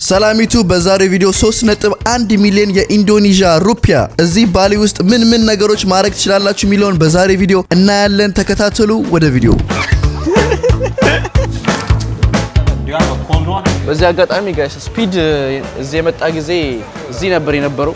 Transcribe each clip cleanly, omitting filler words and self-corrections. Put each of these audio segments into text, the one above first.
ሰላሚቱ በዛሬው ቪዲዮ 3.1 ሚሊዮን የኢንዶኔዥያ ሩፒያ እዚህ ባሊ ውስጥ ምን ነገሮች ማድረግ ትችላላችሁ ሚሊዮን በዛሬው ቪዲዮ እናያለን። ተከታተሉ ወደ ቪዲዮ። በዚህ አጋጣሚ ጋይስ ስፒድ እዚህ የመጣ ጊዜ እዚህ ነበር የነበረው።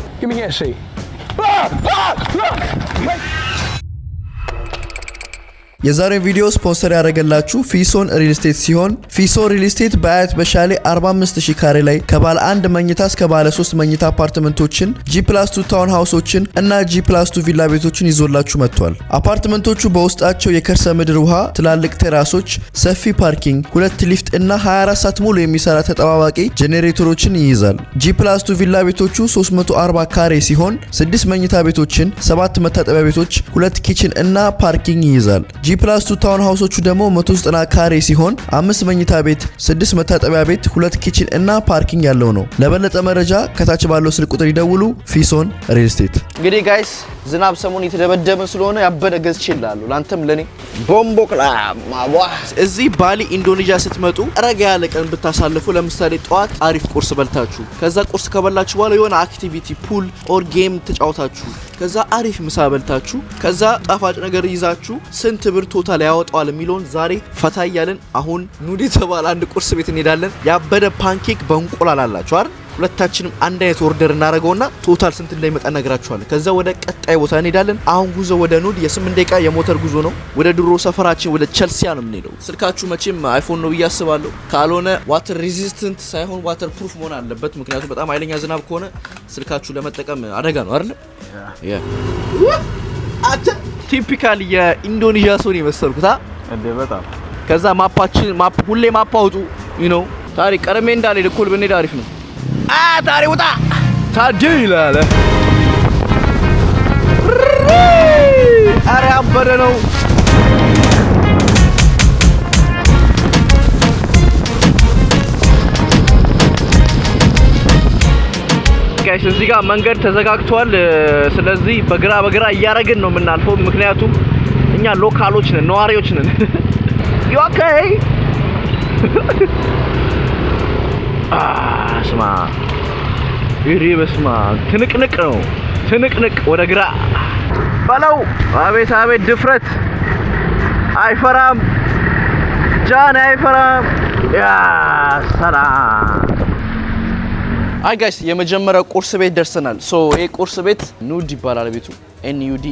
የዛሬው ቪዲዮ ስፖንሰር ያደረገላችሁ ፊሶን ሪል ስቴት ሲሆን ፊሶን ሪል ስቴት በአያት በሻሌ 45000 ካሬ ላይ ከባለ 1 መኝታ እስከ ባለ 3 መኝታ አፓርትመንቶችን G+2 ታውን ሃውሶችን እና G+2 ቪላ ቤቶችን ይዞላችሁ መጥቷል። አፓርትመንቶቹ በውስጣቸው የከርሰ ምድር ውሃ፣ ትላልቅ ቴራሶች፣ ሰፊ ፓርኪንግ፣ 2 ሊፍት እና 24 ሰዓት ሙሉ የሚሰራ ተጠባባቂ ጄኔሬተሮችን ይይዛል። G+2 ቪላ ቤቶቹ 340 ካሬ ሲሆን 6 መኝታ ቤቶችን፣ 7 መታጠቢያ ቤቶች፣ 2 ኪችን እና ፓርኪንግ ይይዛል። G+2 ታውን ሃውሶቹ ደግሞ 190 ካሬ ሲሆን 5 መኝታ ቤት፣ 6 መታጠቢያ ቤት፣ 2 ኪችን እና ፓርኪንግ ያለው ነው። ለበለጠ መረጃ ከታች ባለው ስልክ ቁጥር ይደውሉ። ፊሶን ሪል ስቴት። እንግዲህ ጋይስ ዝናብ ሰሞኑን የተደበደበ ስለሆነ ያበደ ገዝቼ ይላሉ ላንተም ለኔ ቦምቦክላ ማዋ። እዚህ ባሊ ኢንዶኔዥያ ስትመጡ ረጋ ያለ ቀን ብታሳልፉ፣ ለምሳሌ ጧት አሪፍ ቁርስ በልታችሁ ከዛ ቁርስ ከበላችሁ በኋላ የሆነ አክቲቪቲ ፑል ኦር ጌም ተጫውታችሁ ከዛ አሪፍ ምሳ በልታችሁ ከዛ ጣፋጭ ነገር ይዛችሁ ስንት ብር ቶታል ያወጣዋል የሚለውን ዛሬ ፈታ እያልን አሁን ኑድ የተባለ አንድ ቁርስ ቤት እንሄዳለን። ያበደ ፓንኬክ በእንቁላል አላችሁ አይደል? ሁለታችንም አንድ አይነት ኦርደር እናደርገውና ቶታል ስንት እንደሚመጣ ነግራችኋለሁ። ከዛ ወደ ቀጣይ ቦታ እንሄዳለን። አሁን ጉዞ ወደ ኑድ የ8 ደቂቃ የሞተር ጉዞ ነው። ወደ ድሮ ሰፈራችን ወደ ቸልሲያ ነው የምንሄደው። ስልካችሁ መቼም አይፎን ነው ብዬ አስባለሁ። ካልሆነ ዋተር ሬዚስታንት ሳይሆን ዋተር ፕሩፍ መሆን አለበት። ምክንያቱም በጣም ኃይለኛ ዝናብ ከሆነ ስልካችሁ ለመጠቀም አደጋ ነው አይደል? አተ ቲፒካል የኢንዶኔዥያ ሰው ነው የመሰልኩት እንዴ በጣም። ከዛ ማፕ ሁሌ ማፕ አውጡ ነው ታሪክ ቀረሜ እንዳለ እኩል ብንሄድ አሪፍ ነው። ታሪ ውጣ ታዲ ይላል። አረ አበደ ነው። ጋይስ እዚህ ጋር መንገድ ተዘጋግቷል። ስለዚህ በግራ እያረግን ነው የምናልፈው፣ ምክንያቱም እኛ ሎካሎች ነን፣ ነዋሪዎች ነን። ዩ ኦኬ? ስማ ይሄ በስማ ትንቅንቅ ነው፣ ትንቅንቅ ወደ ግራ በለው። አቤት አቤት ድፍረት! አይፈራም ጃን አይፈራም። ያ ሰላም። አይ ጋይስ የመጀመሪያው ቁርስ ቤት ደርሰናል። ይሄ ቁርስ ቤት ኑድ ይባላል ቤቱ። NUDE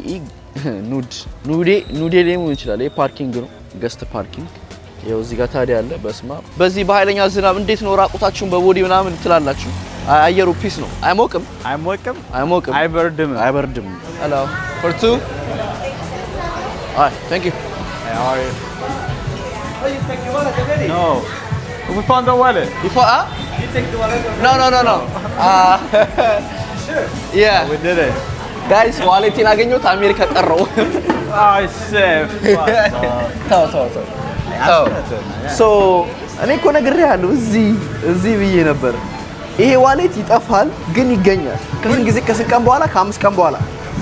ኑዴ ሊሆን ይችላል። ይሄ ፓርኪንግ ነው፣ ገስት ፓርኪንግ። ይኸው እዚህ ጋር ታዲያ አለ። በስማ በዚህ በኃይለኛ ዝናብ እንዴት ነው ራቁታችሁን በቦዲ ምናምን ትላላችሁ? አየሩ ፒስ ነው። አይሞቅም? አይበርድም? Hello for two. Hi, thank you. Hey, how are you? Oh, you take your wallet already? No. We found the wallet. You take the wallet? No. Sure. Yeah. We did it. Guys, ዋሌቴን አገኘሁት አሜሪካ ቀረው። Oh, shit. ተው። እኔ እኮ ነግሬሃለሁ እዚህ ብዬ ነበር። ይሄ ዋሌት ይጠፋል ግን ይገኛል። ከምን ጊዜ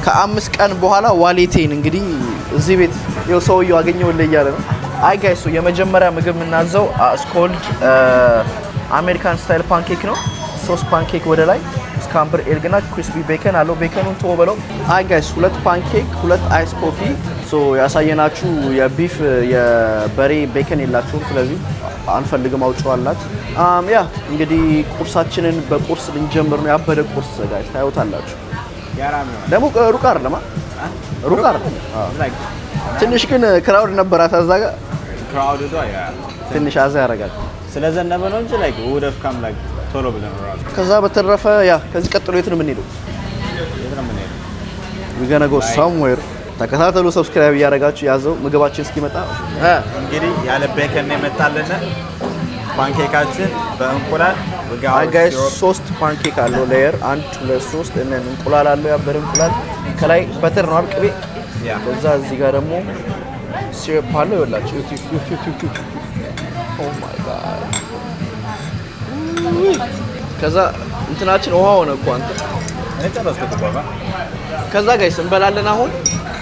ከ5 ቀን በኋላ ዋሌቴን እንግዲህ እዚህ ቤት ይኸው ሰውዬው አገኘሁልህ እያለ ነው። አይ ጋይስ የመጀመሪያ ምግብ የምናዘው ስኮልድ አሜሪካን ስታይል ፓንኬክ ነው። 3 ፓንኬክ ወደ ላይ ስካምበር ኤግና ክሪስፒ ቤከን አለው። ቤከኑን ተወበለው። አይ ጋይስ 2 ፓንኬክ 2 አይስ ኮፊ። ያሳየናችሁ የቢፍ የበሬ ቤከን የላችሁም፣ ስለዚህ አንፈልግም አውጪዋላት። ያ እንግዲህ ቁርሳችንን በቁርስ ልንጀምር ነው። ያበደ ቁርስ ጋይስ ታዩታላችሁ። ደግሞ ሩቅ አይደለም ትንሽ ግን ክራውድ ነበራት እዛ ጋር። ክራውድ ትንሽ አዛ ያረጋል ስለዘነበ ነው እንጂ would have come ቶሎ ብለን ነው። ከዛ በተረፈ ከዚህ ቀጥሎ የት ነው የምንሄደው? we're gonna go somewhere። ተከታተሉ፣ ሰብስክራይብ እያደረጋችሁ ያዘው ምግባችን እስኪመጣ። እንግዲህ ያለ ቤከን የመጣልን ፓንኬካችን በእንቁላል ጋይስ 3 ፓንኬክ አለው ሌየር 1 2 3 እና እንቁላል አለው። ያበረ እንቁላል ከላይ በተር ነው አልቅቤ። ከዛ እዚህ ጋር ደግሞ ሲረፕ አለው ይወላችሁ። ኦ ማይ ጋድ። ከዛ እንትናችን ውሃ ሆነ እኮ አንተ ከዛ ጋይስ እንበላለን። አሁን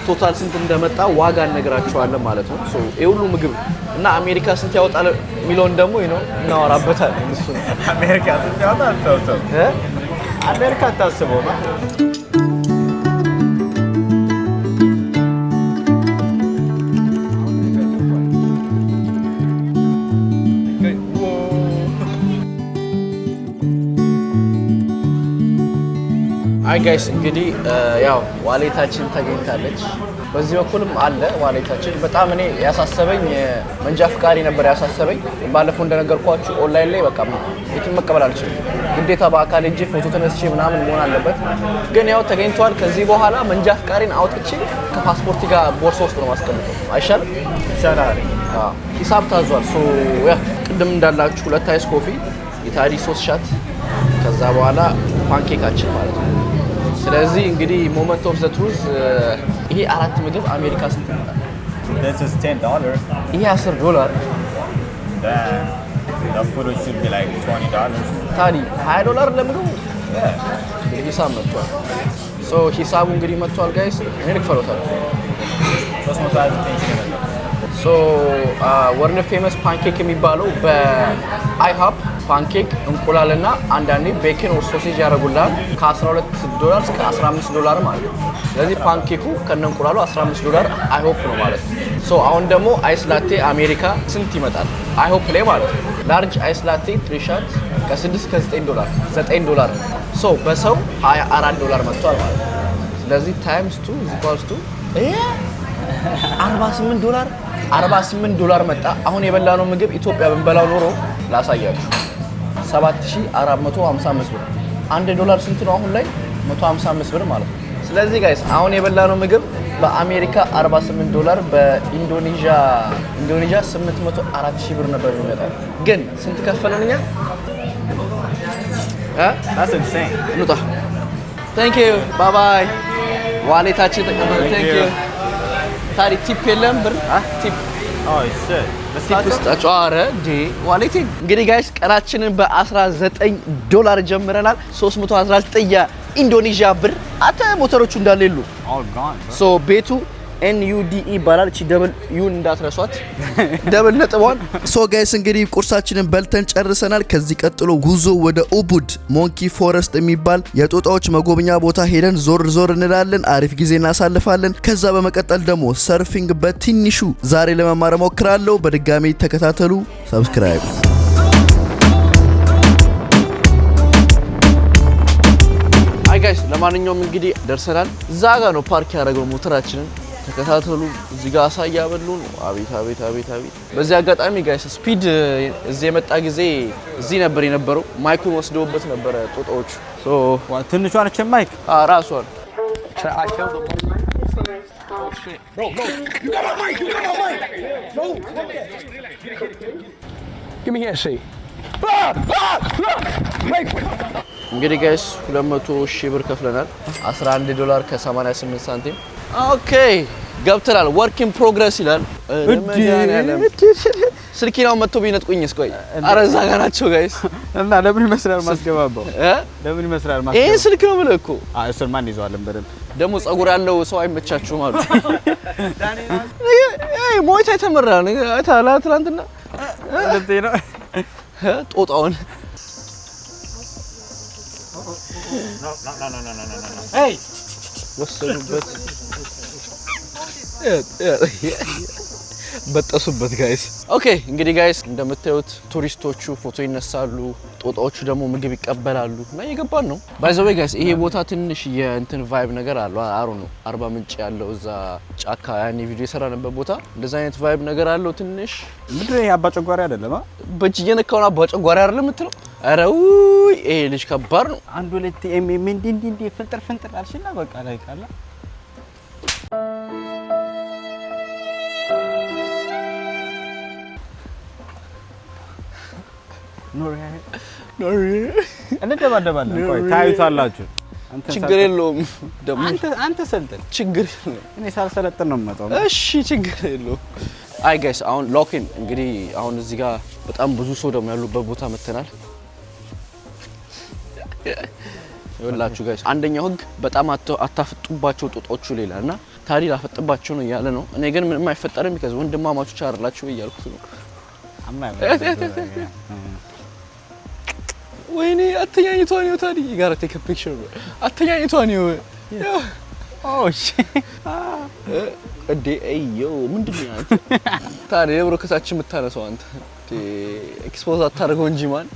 ቶታል ስንት እንደመጣ ዋጋ እነግራችኋለን ማለት ነው። ይሄ ሁሉ ምግብ እና አሜሪካ ስንት ያወጣል የሚለውን ደግሞ እናወራበታለን። እሱ አሜሪካ ስንት ያወጣል? ተው አሜሪካ ታስበው ነው። አይ ጋይስ እንግዲህ ያው ዋሌታችን ተገኝታለች። በዚህ በኩልም አለ ዋሌታችን። በጣም እኔ ያሳሰበኝ መንጃ ፍቃድ ነበር ያሳሰበኝ። ባለፈው እንደነገርኳችሁ ኦንላይን ላይ በቃ የትም መቀበል አልችልም፣ ግዴታ በአካል ሄጄ ፎቶ ተነስቼ ምናምን መሆን አለበት። ግን ያው ተገኝቷል። ከዚህ በኋላ መንጃ ፍቃዴን አውጥቼ ከፓስፖርት ጋር ቦርሳ ውስጥ ነው ማስቀምጠው። አይሻልም? ይሻላል። ሂሳብ ታዟል። ሶ ያ ቅድም እንዳላችሁ 2 አይስ ኮፊ፣ የታዲ 3 ሻት፣ ከዛ በኋላ ፓንኬካችን ማለት ነው። ስለዚህ እንግዲህ ሞመንት ኦፍ ዘ ትሩዝ ይሄ 4 ምግብ አሜሪካ ስንት ይመጣል? This is $10. ይሄ $10 Then the food should be like $20. ታዲ $20 ለምግቡ ሂሳብ መጥቷል። ሶ ሂሳቡ እንግዲህ መጥቷል ጋይስ። እኔ ልክፈሎታል። 329 ሶ ወርልድ ፌመስ ፓንኬክ የሚባለው በአይሃፕ ፓንኬክ እንቁላልና አንዳንዴ ቤክን ኦር ሶሴጅ ያደርጉላል ከ$12 እስከ $15 ማለት ነው። ስለዚህ ፓንኬኩ ከነ እንቁላሉ $15 አይሆፕ ነው ማለት ነው። ሶ አሁን ደግሞ አይስ ላቴ አሜሪካ ስንት ይመጣል? አይሆፕ ላይ ማለት ነው። ላርጅ አይስ ላቴ 3 ሻት ከ6 እስከ $9 ሶ በሰው $24 መጥቷል ማለት ነው። ስለዚህ ታይምስ 2 ኢኳልስ ቱ $48 መጣ። አሁን የበላነው ምግብ ኢትዮጵያ ብንበላው ኖሮ ላሳያችሁ 7455 ብር። $1 ስንት ነው አሁን ላይ? 155 ብር ማለት ነው። ስለዚህ ጋይስ አሁን የበላነው ምግብ በአሜሪካ $48 በኢንዶኔዥያ 804 ሺህ ብር ነበር የሚመጣው። ግን ስንት ከፈለን እኛ? That's insane. እንውጣ። Thank you. Bye bye. ዋሌታችን ተቀበለ። Thank you. ታዲ ቲፕ የለም ብር? ቲፕ Oh shit. ቲፕ ስጣቸው። ኧረ እንዴ ዋሌቴ። እንግዲህ ጋይስ ቀናችንን በ$19 ጀምረናል። 319 የኢንዶኔዥያ ብር። አተ ሞተሮቹ እንዳለ የሉ። All gone, bro. ሶ ቤቱ NUDE ይባላል። እቺ ደብል ዩን እንዳትረሷት፣ ደብል ነጥቧን። ሶ ጋይስ እንግዲህ ቁርሳችንን በልተን ጨርሰናል። ከዚህ ቀጥሎ ጉዞ ወደ ኡቡድ ሞንኪ ፎረስት የሚባል የጦጣዎች መጎብኛ ቦታ ሄደን ዞር እንላለን። አሪፍ ጊዜ እናሳልፋለን። ከዛ በመቀጠል ደግሞ ሰርፊንግ በትንሹ ዛሬ ለመማር ሞክራለሁ። በድጋሚ ተከታተሉ። ሰብስክራይብ አይ ጋይስ ለማንኛውም እንግዲህ ደርሰናል። እዛ ጋር ነው ፓርክ ያደረገው ሞተራችንን። ተከታተሉ። እዚህ ጋር አሳ እያበሉን። አቤት። በዚህ አጋጣሚ ጋይስ ስፒድ እዚህ የመጣ ጊዜ እዚህ ነበር የነበረው። ማይኩን ወስደውበት ነበረ ጦጣዎቹ። ሶ ትንሿን እቺ ማይክ ራሷን እንግዲህ ጋይስ 200 ሺህ ብር ከፍለናል። $11 ከ88 ሳንቲም። ኦኬ ገብተናል። ወርክ ኢን ፕሮግረስ ይላል። ስልኬን አሁን መጥቶ ቢነጥቁኝ እስቆይ። ኧረ እዛ ጋር ናቸው ጋይስ። እና ለምን ይመስላል ማስገባባው? ለምን ይመስላል ማስገባባው? ይሄ ስልክ ነው ብለህ እኮ። እሱን ማን ይዘዋለን? በደንብ ደግሞ ጸጉር ያለው ሰው አይመቻችሁም አሉ። ሞይታ የተመራ ነው ትናንትና ጦጣውን ወሰዱበት፣ በጠሱበት ጋይስ። ኦኬ እንግዲህ ጋይስ እንደምታዩት ቱሪስቶቹ ፎቶ ይነሳሉ፣ ጦጣዎቹ ደግሞ ምግብ ይቀበላሉ እና እየገባን ነው። ባይ ዘ ዌይ ጋይስ ይሄ ቦታ ትንሽ የእንትን ቫይብ ነገር አለው። አሩ ነው አርባ ምንጭ ያለው እዛ ጫካ ያኔ ቪዲዮ የሰራንበት ቦታ እንደዛ አይነት ቫይብ ነገር አለው ትንሽ። ምንድነው ይሄ? አባጨጓሪ አይደለም? በእጅ እየነካውን አባጨጓሪ አይደለም የምትለው? ኧረ ውይ ይሄ ልጅ ከባድ ነው። አንድ ሁለት እንዲ ፍንጥር አልሽና በቃ ላይ ቃላ እንደባደባለን። ቆይ ታዩታላችሁ። ችግር የለውም ደግሞ አንተ ሰልጥን። ችግር የለውም። እኔ ሳልሰለጥን ነው የምመጣው። እሺ ችግር የለውም። አይ ጋይስ አሁን ሎኪን እንግዲህ አሁን እዚህ ጋር በጣም ብዙ ሰው ደግሞ ያሉበት ቦታ መተናል። ይኸውላችሁ ጋይስ አንደኛው ህግ በጣም አታፍጡባቸው ጦጣዎቹ ሌላና ታዲያ ላፈጥባችሁ ነው እያለ ነው። እኔ ግን ምንም አይፈጠርም because ወንድማማቾች አይደላችሁ እያልኩት ነው። ወይኔ አተኛኝቷ ነው ታዲያ you gotta take a picture አተኛኝቷ ነው እዴ አዮ ምንድነው አንተ ታዲያ ብሮከታችን የምታነሳው አንተ ኤክስፖዝ አታርገው እንጂ ማን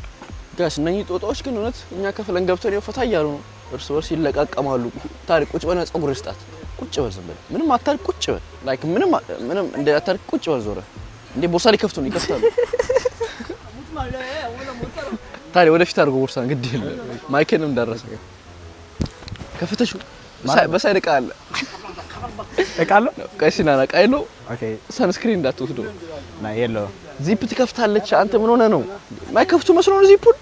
ጋሽ እነኚህ ጦጣዎች ግን እውነት እኛ ከፍለን ገብተን ይፈታ እያሉ ነው እርስ በርስ ይለቃቀማሉ ታዲያ ቁጭ በለ ጸጉር ይስጣት ቁጭ በል ዝም በል ምንም አታርቅ ቁጭ በል ላይክ ምንም እንደ አታርቅ ቁጭ በል ዞረ እንዴ ቦርሳ ሊከፍቱ ነው ይከፍታሉ ታዲያ ወደፊት አድርጎ ቦርሳን ግድ ይል ማይክንም ደረሰ ከፈተሹ በሳይድ ቃል እቃለ ቀሲናና ቃይሎ ኦኬ ሰንስክሪን እንዳትወስዱ ና የሎ ዚፕ ትከፍታለች አንተ ምን ሆነ ነው ማይከፍቱ መስሎ ነው ዚፑን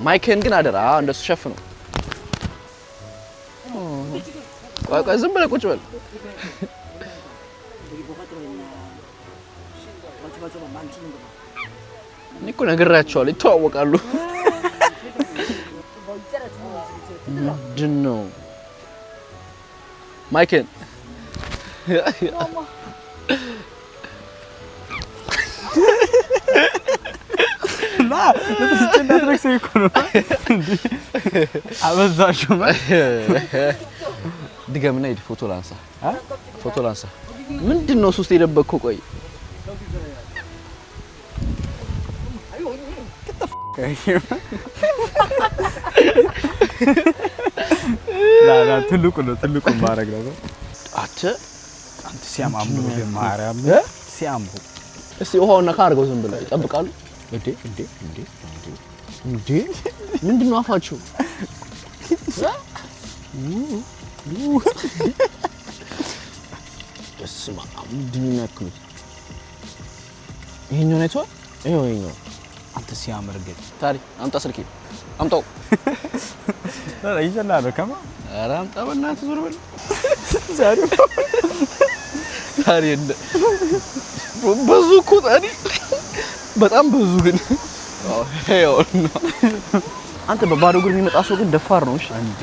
ማይክን ግን አደራ እንደሱ ሸፍነው ቆይ ዝም ብለህ ቁጭ በል ንኩ ነግራቸዋል ይተዋወቃሉ ምንድነው ማይክን ላ ለተስጨናትረክ ሰይኮ ነው አበዛሽው ድገምና ሂድ ፎቶ ላንሳ ምንድነው ሶስት የደበቅከው ቆይ ላ ትልቁ ማረግ ነው አንተ ሲያማምሩ ለማርያም ሲያምሩ እስቲ ውሃውና ካርገው ዝም ብለው ይጠብቃሉ እንዴ ምንድነው አፋችሁ እስማ ምንድነው ያክሉት ይሄኛው ነው ይሄኛው አንተ ሲያምር ግን ታሪ አምጣ ስልኬ አምጣው ይዘላል ከማ ኧረ አምጣ በእናትህ ዞር በል ዛሬ ታሪ እንደ ብዙ እኮ ታሪ በጣም ብዙ ግን አዎ አንተ በባዶ እግር የሚመጣ ሰው ግን ደፋር ነው እሺ እንዴ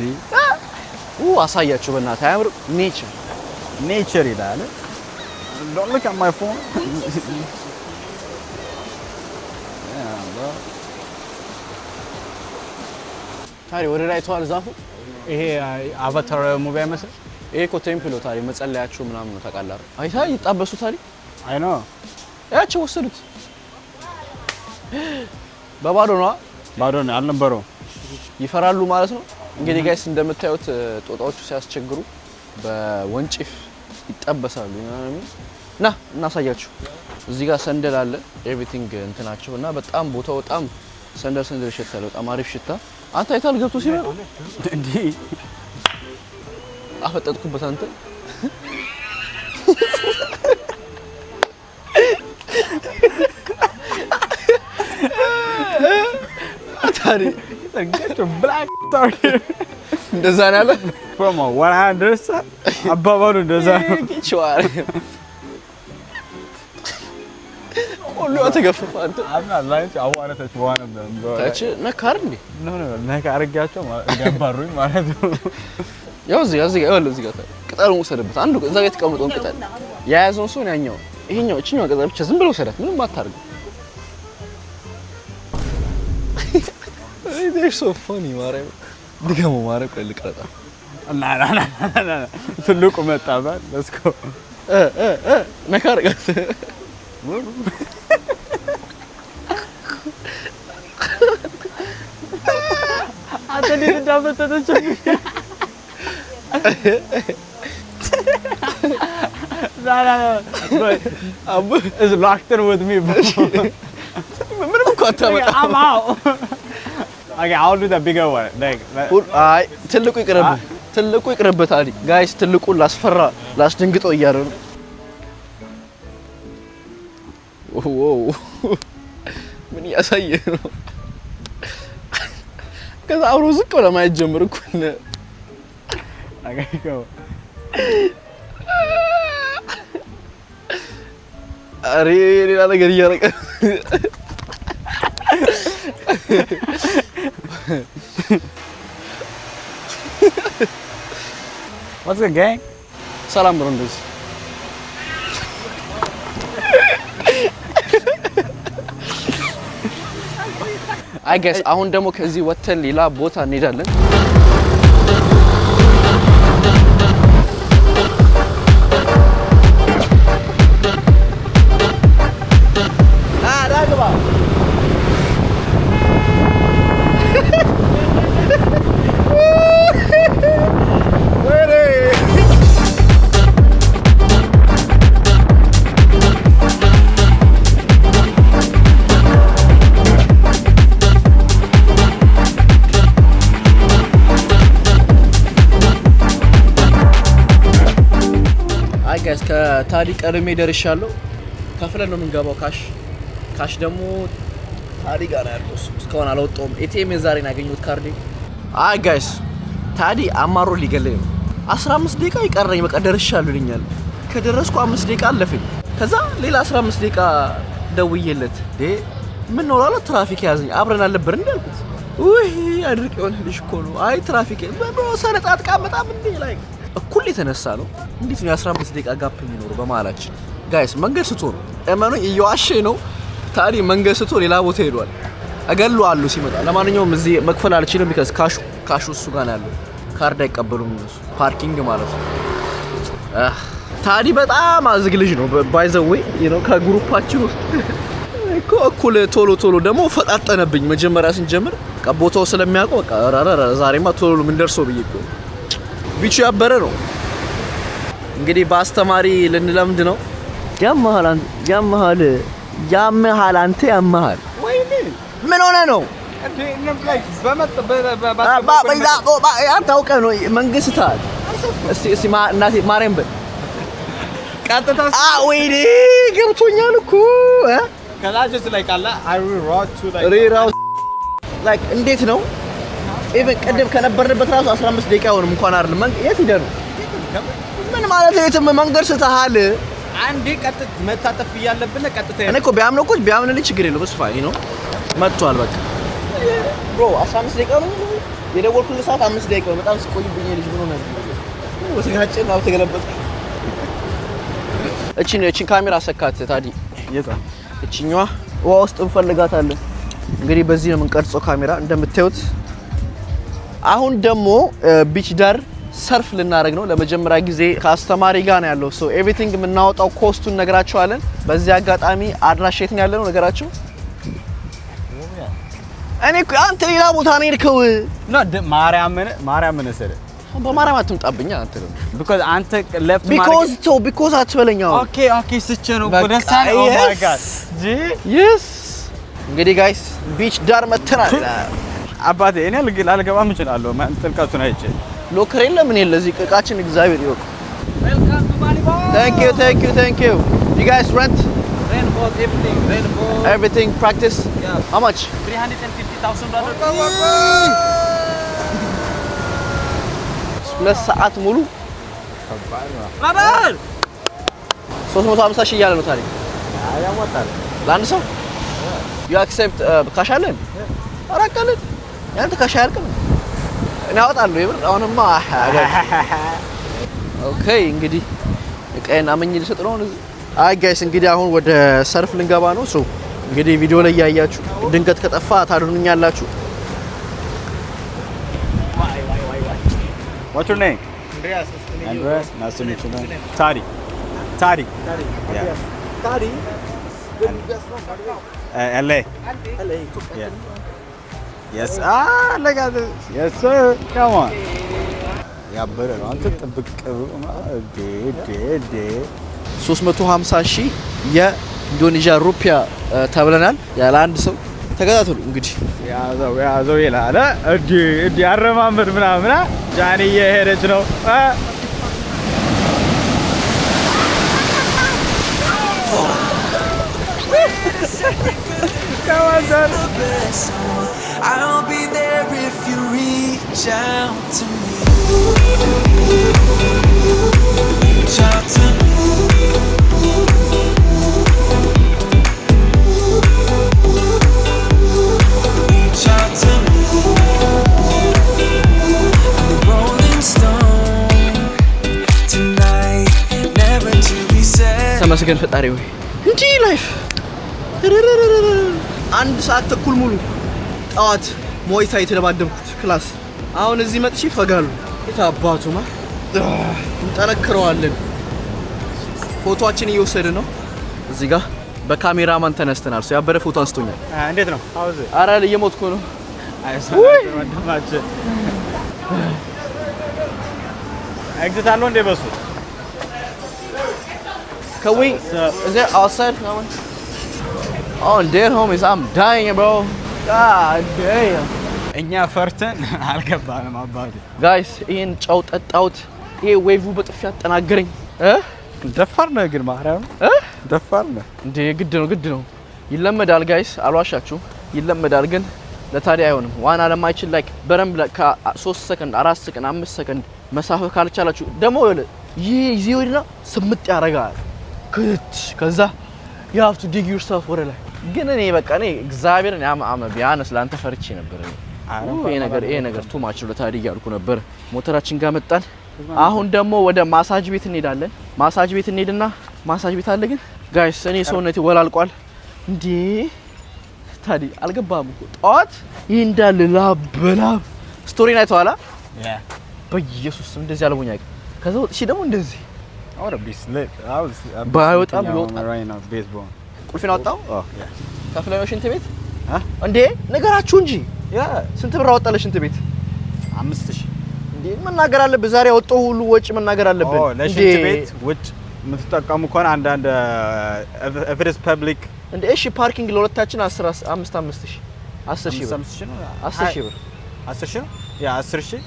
አሳያችሁ በእናትህ አያምር ኔቸር ይላል don't look at my phone ታሪ ወደ ላይ ተዋል ዛፉ ይሄ አቫታር ሙቪ አይመስል ይሄ እኮ ቴምፕል ታሪ መጸለያቸው ምናምን ነው ተቃላረ አይታ ይጣበሱ ታሪ አይ ኖ ያቸው ወሰዱት በባዶ ነው አልነበረው ይፈራሉ ማለት ነው እንግዲህ ጋይስ እንደምታዩት ጦጣዎቹ ሲያስቸግሩ በወንጭፍ ይጣበሳሉ እና እናሳያችሁ እዚህ ጋር ሰንደል አለ ኤቭሪቲንግ እንትናቸው እና በጣም ቦታው በጣም ሰንደል ይሸታል በጣም አሪፍ ሽታ አንተ አይታል ገብቶ ሲመጣ እንዴ አፈጠጥኩበት አንተ ታሪ ተንገቸው ብላክ ታሪ እንደዛ ነው ያለ from 100 አባባሉ እንደዛ ነው ኪቻዋል ሁሉ ተገፈፈ አንተ አና ላይት አዋራታች ዋና ነው ታች ነካር እንዴ ነው ነካርጋቸው ያባሩኝ ማለት ነው ያው እዚህ ጋር ቅጠሉን ወሰደበት አንዱ እዛ ጋር ተቀምጦን ቅጠል ያያዘው ሰው ያኛው ይሄኛው እቺኛው ቅጠል ብቻ ዝም ብለው ወሰዳት ምንም አታርግ they're so funny ማረም ድገሙ ማረም ቀልቀጣ ና ትልቁ መጣባ let's go ነካርጋት አተዲ እንዳመጣች ላ አቡ is locked in with me ምንም እኮ አታመጣ I'm out okay I'll do the bigger one like አይ ትልቁ ይቅርበት አዲ ጋይስ ትልቁ ላስደንግጠው እያረሩ ዋው ምን ያሳየ ነው ከዛ አብሮ ዝቅ ብለ ማየት ጀምር እኮ ነው አጋይከው አሬ ሌላ ነገር እያረቀ What's the gang? ሰላም ብሎ እንደዚህ አይ ጋይስ አሁን ደግሞ ከዚህ ወተን ሌላ ቦታ እንሄዳለን። ዳግባ ጋይስ ከታዲ ቀድሜ ደርሻለሁ። ከፍለን ነው የምንገባው። ካሽ ደግሞ ታዲ ጋር ነው ያለው። እስካሁን አልወጣሁም። ኤቲኤም ዛሬ ነው ያገኘሁት ካርዴ። አይ ጋይስ ታዲ አማሮ ሊገለኝ ነው። 15 ደቂቃ ይቀረኝ በቃ ደርሻለሁ ይለኛል። ከደረስኩ 5 ደቂቃ አለፈኝ። ከዛ ሌላ 15 ደቂቃ ደውዬለት ምን ነው አለ ትራፊክ ያዘኝ። አብረን አልነበር እንዳልኩት ውይ አድርቅ የሆነ ልጅ እኮ ነው። አይ ትራፊክ ሰነጣጥቃ በጣም እንዴ ላይ እኩል የተነሳ ነው። እንዴት ነው 15 ደቂቃ ጋፕ የሚኖረው በመሃላችን? ጋይስ መንገድ ስቶ ነው እመኑ። እየዋሸ ነው ታዲ። መንገድ ስቶ ሌላ ቦታ ሄዷል። እገለዋለሁ ሲመጣ። ለማንኛውም እዚህ መክፈል አልችልም ቢካዝ ካሹ እሱ ጋር ነው ያለው። ካርድ አይቀበሉም እነሱ ፓርኪንግ ማለት ነው። ታዲ በጣም አዝግ ልጅ ነው ባይ ዘ ዌይ ከግሩፓችን ውስጥ እኮ እኩል ቶሎ ደግሞ ፈጣጠነብኝ። መጀመሪያ ስንጀምር ቦታው ስለሚያውቀው በቃ አራራ ዛሬማ ቶሎ ምን ደርሶ ብዬ እኮ ቢቹ ያበረ ነው። እንግዲህ በአስተማሪ ልንለምድ ነው። ያመሃል አንተ ያመሃል። ወይኔ ምን ሆነ ነው እንዴ? ታውቀህ ነው መንግስታል። እስቲ እናቴ ማርያም በል ቀጥታ ወይኔ ገብቶኛል እኮ ከላጀስ ላይ ቃላ I will route to like እንዴት ነው ኢቭን ቀደም ከነበርንበት ራሱ 15 ደቂቃ ሆነም እንኳን አይደለም። የት ሄደ ነው? ምን ማለት ነው? የትም መንገድ ስተሃል አንዴ ቀጥታ መታጠፍ ያለብን ቀጥታ እኔ እኮ ቢያምንልኝ ችግር የለውም። እሱ ፋይ ነው መጥቷል። በቃ ብሮ 15 ደቂቃ ነው የደወልኩልህ ሰዓት 5 ደቂቃ ነው። በጣም ስቆይብኝ ልጅ ምን ሆነ ነው ወስጋጭ ነው ተገለበጥኩ። እቺን ካሜራ ሰካት ታዲ የታ እቺኛዋ ውሃ ውስጥ እንፈልጋታለን። እንግዲህ በዚህ ነው የምንቀርጸው ካሜራ እንደምታዩት። አሁን ደግሞ ቢች ዳር ሰርፍ ልናደርግ ነው ለመጀመሪያ ጊዜ ከአስተማሪ ጋር ነው ያለው። ሶ ኤቭሪቲንግ የምናወጣው ኮስቱን ነገራቸዋለን። በዚህ አጋጣሚ አድራሻ የት ነው ያለነው ነገራቸው። እኔ እኮ አንተ ሌላ ቦታ ነው የሄድከው። ማርያምን ሰለ በማርያም አትምጣብኛ አንተ ነው because አንተ left because አትበለኛው። ኦኬ ስቼ ነው ወደሳን ኦ ማይ ጋድ yes እንግዲህ ጋይስ ቢች ዳር መተናል። አባቴ እኔ አልገባም እችላለሁ። ማን ጥልቀቱን አይቼ ሎከር የለም ምን የለ እዚህ እቃችን እግዚአብሔር ይወቅ። welcome to Bali boy thank you you guys rent boat everything practice yeah. How much? 350,000 brother. ሁለት ሰዓት ሙሉ brother 350 ሺህ እያለ ነው ታዲያ ያሟታል ለአንድ ሰው you accept ካሽ አለን አራቀልን ያንተ ካሽ አያልቅም። እኔ አወጣለሁ ይብር አሁንማ ኦኬ እንግዲህ እቃዬን አመኝ ልሰጥ ነው እዚህ። አይ ጋይስ እንግዲህ አሁን ወደ ሰርፍ ልንገባ ነው። ሶ እንግዲህ ቪዲዮ ላይ ያያችሁ ድንገት ከጠፋ ታድኑኛላችሁ። What's your name? Andreas. Nice to meet you, man. Tadi. Yeah. Tadi. LA. Yeah. Yes. Look at this. Yes, sir. Come on. ያበረ ነው አንተ ጥብቅ ዴ 350 ሺህ የኢንዶኔዥያ ሩፒያ ተብለናል ያለ አንድ ሰው። ተከታተሉ እንግዲህ ያዘው ይላል እዲ አረማመድ ምናምን ጃኒ እየሄደች ነው። I'll be there if you reach out to me. Reach out to me. Reach out to me. I'm a rolling stone tonight. ተመስገን ፈጣሪ ወይ እንጂ ላይፍ አንድ ሰዓት ተኩል ሙሉ ጣዋት ሞይታ የተደባደብኩት ክላስ አሁን እዚህ መጥቼ ፈጋሉ የታባቱማ እንጠነክረዋለን ፎቶአችን እየወሰድን ነው እዚህ ጋር በካሜራማን ተነስተናል ሰው ያበረ ፎቶ አንስቶኛል እንዴት ነው አውዝ አረ እየሞትኩ ነው አይሰማም ወንድማች ኤግዚት አለው እንደ በሱ Can we? Is it outside? No one? Oh, dead homies, I'm dying, bro. God damn. እኛ ፈርተን አልገባንም አባቴ Guys, ይሄን ጫው ጠጣውት ይሄ ዌቭ በጥፊ ያጠናገረኝ ደፋር ነው ግን ማርያም ደፋር ነው እንዴ ግድ ነው ይለመዳል ጋይስ አልዋሻችሁ ይለመዳል ግን ለታዲያ አይሆንም ዋና ለማይችል ላይክ በረም ከ3 ሰከንድ 4 ሰከንድ 5 ሰከንድ መሳፈፍ ካልቻላችሁ ደሞ ይሄ ይዘውና ስምጥ ያረጋል ከዛ you have to dig yourself ወደ ላይ ግን እኔ በቃ እኔ እግዚአብሔርን ያማመ ቢያንስ ላንተ ፈርቼ ነበር ይሄ ነገር ቱ ማች ለታዲያ ያልኩ ነበር ሞተራችን ጋር መጣን አሁን ደግሞ ወደ ማሳጅ ቤት እንሄዳለን ማሳጅ ቤት እንሄድና ማሳጅ ቤት አለ ግን ጋይስ እኔ ሰውነቴ ወላልቋል እንዴ ታዲ አልገባም እኮ ጧት ይሄ እንዳለ ላበላብ ስቶሪ ላይ ተዋላ ያ በኢየሱስ እንደዚህ አልቦኛ ከዛ ወጥቼ ደግሞ እንደዚህ አውራ ቢስለት አውስ ባይወጣም ይወጣ ራይና ቤዝቦል ቁልፊን አወጣው ከፍለነው ሽንት ቤት እንዴ ነገራችሁ እንጂ ያ ስንት ብር አወጣለሽ ሽንት ቤት 5000 እንዴ መናገር አለብህ ዛሬ አወጣው ሁሉ ወጪ መናገር አለብህ ለሽንት ቤት ወጪ ምትጠቀሙ ከሆነ አንድ ኤቨሬጅ ፐብሊክ እንዴ እሺ ፓርኪንግ ለሁለታችን 15000 10000 ብር 10000 ብር 10000 ያ 10000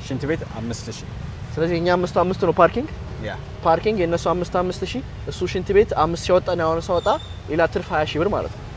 ሽንት ቤት 5000 ስለዚህ እኛ 5 ነው ፓርኪንግ ያ ፓርኪንግ የነሱ 5000 እሱ ሽንት ቤት 5 ሲወጣ ነው ያወጣ ሰውጣ ሌላ ትርፍ 20000 ብር ማለት ነው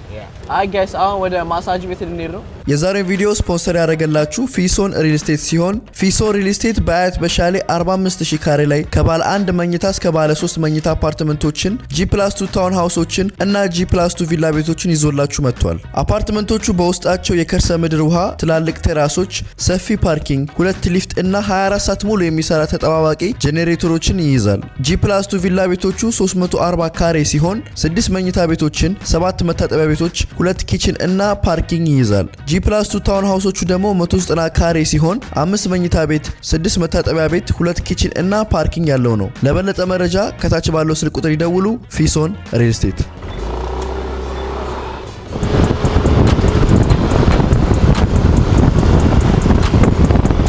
አይ ጋይስ አሁን ወደ ማሳጅ ቤት እንሄድ ነው የዛሬው ቪዲዮ ስፖንሰር ያደረገላችሁ ፊሶን ሪል ስቴት ሲሆን ፊሶን ሪል ስቴት በአያት በሻሌ 45000 ካሬ ላይ ከባለ 1 መኝታ እስከ ባለ 3 መኝታ አፓርትመንቶችን G+2 ታውን ሃውሶችን እና G+2 ቪላ ቤቶችን ይዞላችሁ መጥቷል። አፓርትመንቶቹ በውስጣቸው የከርሰ ምድር ውሃ፣ ትላልቅ ቴራሶች፣ ሰፊ ፓርኪንግ፣ 2 ሊፍት እና 24 ሰዓት ሙሉ የሚሰራ ተጠባባቂ ጄኔሬተሮችን ይይዛል። G+2 ቪላ ቤቶቹ 340 ካሬ ሲሆን 6 መኝታ ቤቶችን፣ 7 መታጠቢያ ቤቶች፣ 2 ኪችን እና ፓርኪንግ ይይዛል። G+2 ታውን ሃውሶቹ ደግሞ 190 ካሬ ሲሆን 5 መኝታ ቤት፣ 6 መታጠቢያ ቤት፣ 2 ኪችን እና ፓርኪንግ ያለው ነው። ለበለጠ መረጃ ከታች ባለው ስልክ ቁጥር ይደውሉ። ፊሶን ሪል ስቴት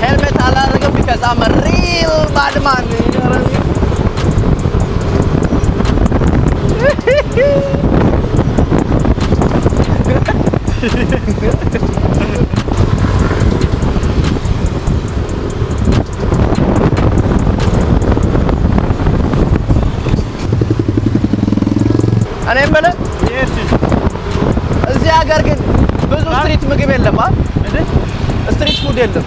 ሄልሜት አላደረገም because I'm a real bad man እኔ የምልህ እዚህ ሀገር ግን ብዙ ስትሪት ምግብ የለም አይደል? ስትሪት ፉድ የለም።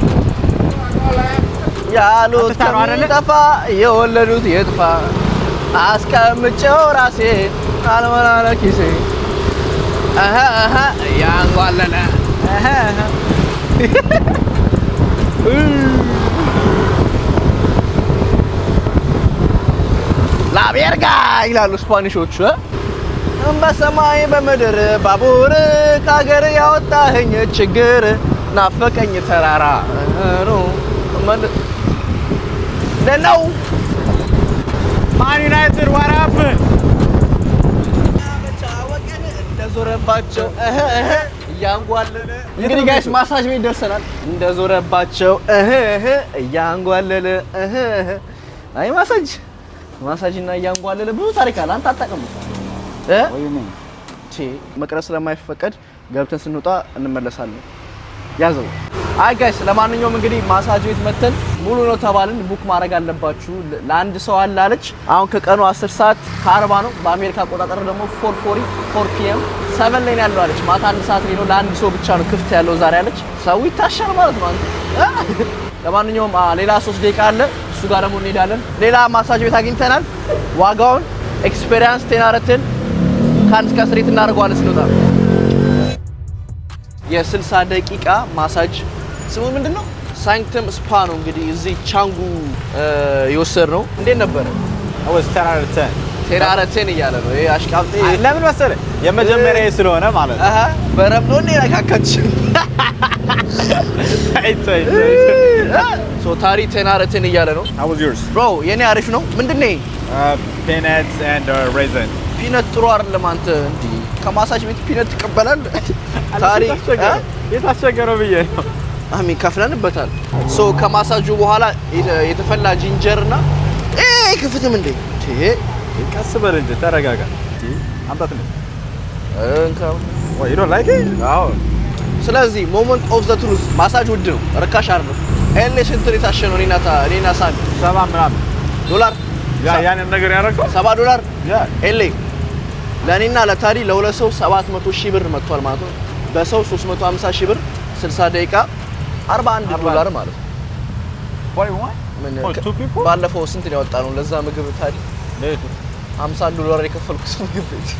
ያሉት ከሚጠፋ የወለዱት የጥፋ አስቀምጬው ራሴ አልሞላለ ኪሴ ያንጓለለ ላቤርጋ ይላሉ ስፓኒሾቹ በሰማይ በምድር ባቡር ከሀገር ያወጣኸኝ ችግር ናፈቀኝ ተራራ ነው ነው ማን ዩናይትድ ዋራፕ እንደዞረባቸው እያንጓለለ እንግዲህ ጋይስ ማሳጅ ቤት ደርሰናል እንደዞረባቸው እያንጓለለ አይ ማሳጅ እና እያንጓለለ ብዙ ታሪክ አለ አንተ አጣቀም መቅረስ ስለማይፈቀድ ገብተን ስንወጣ እንመለሳለን ያዘው አይ ጋይስ ለማንኛውም እንግዲህ ማሳጅ ቤት መተን ሙሉ ነው ተባልን ቡክ ማድረግ አለባችሁ ለአንድ ሰው አላለች አሁን ከቀኑ 10 ሰዓት ከ40 ነው በአሜሪካ አቆጣጠር ደግሞ 4 PM 7 ላይ ያለው አለች ማታ 1 ሰዓት ላይ ነው ለአንድ ሰው ብቻ ነው ክፍት ያለው ዛሬ አለች ሰው ይታሻል ማለት ነው አንተ ለማንኛውም ሌላ 3 ደቂቃ አለ እሱ ጋር ደግሞ እንሄዳለን ሌላ ማሳጅ ቤት አግኝተናል ዋጋውን ኤክስፒሪየንስ ቴናረትን ካንስ ከስሬት እናደርገዋለን ስንወጣ የ60 ደቂቃ ማሳጅ ስሙ ምንድነው ሳንክተም ስፓ ነው እንግዲህ እዚህ ቻንጉ ይወሰድ ነው እንዴት ነበር I was 10 out of 10 ቴራረቴን እያለ ነው ይሄ አሽቃብጤ። ለምን መሰለህ የመጀመሪያ ስለሆነ ማለት ነው። በረምዶ እንደ ነካከች ሶ ታሪ ቴናረቴን እያለ ነው። How was yours? ብሮ የኔ አሪፍ ነው። ምንድነው? Peanuts and raisin. ፒነት ጥሩ አይደለም አንተ እንዴ ከማሳጅ ቤት ፒነት ትቀበላለህ? ታሪ የታሸገረው ብዬ ነው። አሚን ከፍለንበታል። ሶ ከማሳጁ በኋላ የተፈላ ጂንጀርና ክፍትም እንዴ ቀስ በል እንጂ ተረጋጋ። አምጣት ነው ወይ ዩ ዶንት ላይክ ኢት? አዎ። ስለዚህ ሞመንት ኦፍ ዘ ትሩዝ ማሳጅ ውድ ነው፣ ርካሽ አይደለም። ኤሌ ስንት የታሸ ነው? እኔና ሳሚ 70 ምናምን ዶላር ያንን ነገር ያደረገው $70 ኤሌ ለኔና ለታሪ ለሁለት ሰው 700 ሺህ ብር መጥቷል ማለት ነው። በሰው 350 ሺህ ብር 60 ደቂቃ $41 ማለት ነው። ባለፈው ስንት ነው ያወጣነው ለዛ ምግብ ታሪ? $50 የከፈልኩት ምግብ ቤት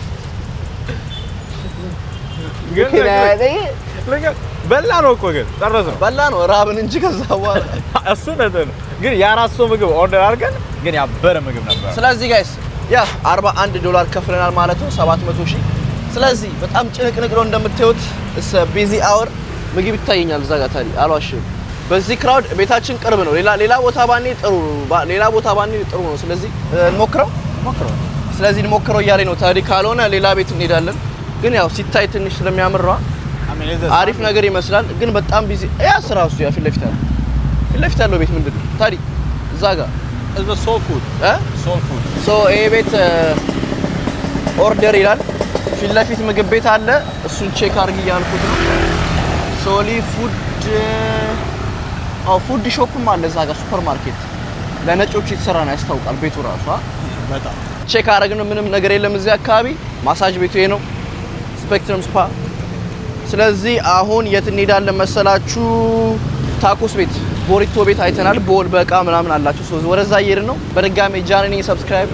በላ ነው እኮ ግን ጨረስነው። በላ ነው ራብን እንጂ ከዛ በኋላ እሱ ነው ግን የአራት ሰው ምግብ ኦርደር አድርገን ግን ያበረ ምግብ ነበር። ስለዚህ ጋይስ ያ $41 ከፍለናል ማለት ነው 700 ሺህ። ስለዚህ በጣም ጭንቅንቅ ነው እንደምታዩት። እስ ቢዚ አወር ምግብ ይታየኛል እዛ ጋር ታሪ አልዋሽም። በዚህ ክራውድ ቤታችን ቅርብ ነው። ሌላ ቦታ ባኔ ጥሩ ነው። ስለዚህ እንሞክረው። ስለዚህ እንሞክረው እያለኝ ነው ታሪ። ካልሆነ ሌላ ቤት እንሄዳለን። ግን ያው ሲታይ ትንሽ ስለሚያምር አሪፍ ነገር ይመስላል። ግን በጣም ቢዚ ያስራሱ ያ ፊት ለፊት ያለው ቤት ምንድነው ታሪ? እዛ ጋር እዛ ሶል ፉድ ሶ ይሄ ቤት ኦርደር ይላል። ፊት ለፊት ምግብ ቤት አለ። እሱን ቼክ አድርግ እያልኩት ነው። ሶሊ ፉድ ፉድ ሾፕም አለ እዛ ጋር ሱፐር ማርኬት። ለነጮች የተሰራ ነው ያስታውቃል ቤቱ ራሱ። በጣም ቼክ አደረግን። ምንም ነገር የለም እዚህ አካባቢ። ማሳጅ ቤቱ ይሄ ነው ስፔክትረም ስፓ። ስለዚህ አሁን የት እንሄዳለን መሰላችሁ? ታኮስ ቤት ቦሪቶ ቤት አይተናል። ቦል በቃ ምናምን አላችሁ። ሶ ወደዛ እየሄድን ነው። በድጋሚ ጃንኒ ሰብስክራይብ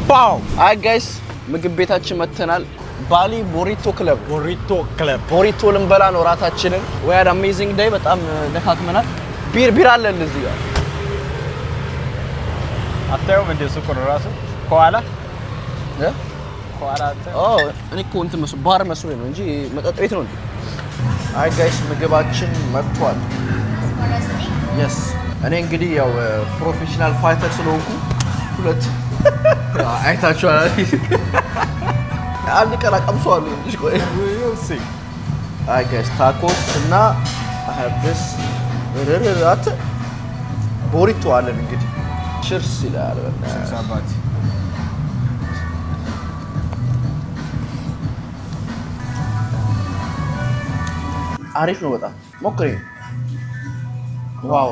ባው አይ ጋይስ ምግብ ቤታችን መተናል። ባሊ ቦሪቶ ክለብ ቦሪቶ ልንበላ ነው ራታችንን። ወይ አድ አሜዚንግ ዴይ በጣም ደካክመናል። ቢር አለን እዚህ ጋር አታየውም እንደ ሱቅ ነው ራሱ ከኋላ እኔ እኮ እንትን መስሎ ባር መስሎ ነው እንጂ መጠጥ ቤት ነው እንዴ? አይ ጋይስ ምግባችን መጥቷል። የስ እኔ እንግዲህ ያው ፕሮፌሽናል ፋይተር ስለሆንኩ ሁለት አይታችኋል። አንድ ቀን አቀምሰዋለሁ እንጂ ቆይ አይ ጋይስ ታኮስ እና አብስ ረረራት ቦሪቶ አለን እንግዲህ ቺርስ ይላል። ሳባቲ አሪፍ ነው በጣም ሞክሬ። ዋው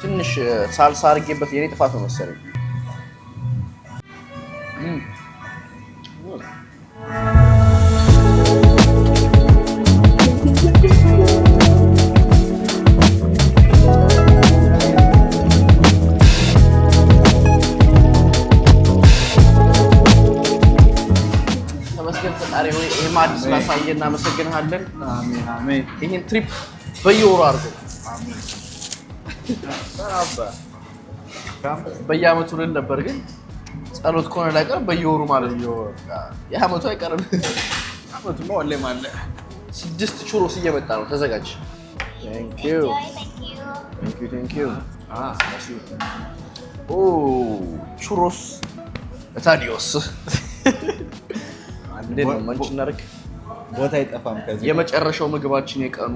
ትንሽ ሳልሳ አድርጌበት የኔ ጥፋት ነው መሰለኝ። አዲስ ላሳየን እናመሰግናለን። አሜን። ይሄን ትሪፕ በየወሩ አድርገው በየአመቱ ልል ነበር ግን ጸሎት ከሆነ ላይቀር በየወሩ ማለት ነው። የአመቱ አይቀርም። አመቱማ ወላሂ ማለት 6 ቹሮስ እየመጣ ነው። ተዘጋጅ። Thank you. ቹሮስ ታዲዮስ እንዴት ነው? መንጭ እናድርግ። ቦታ አይጠፋም። ከዚህ የመጨረሻው ምግባችን የቀኑ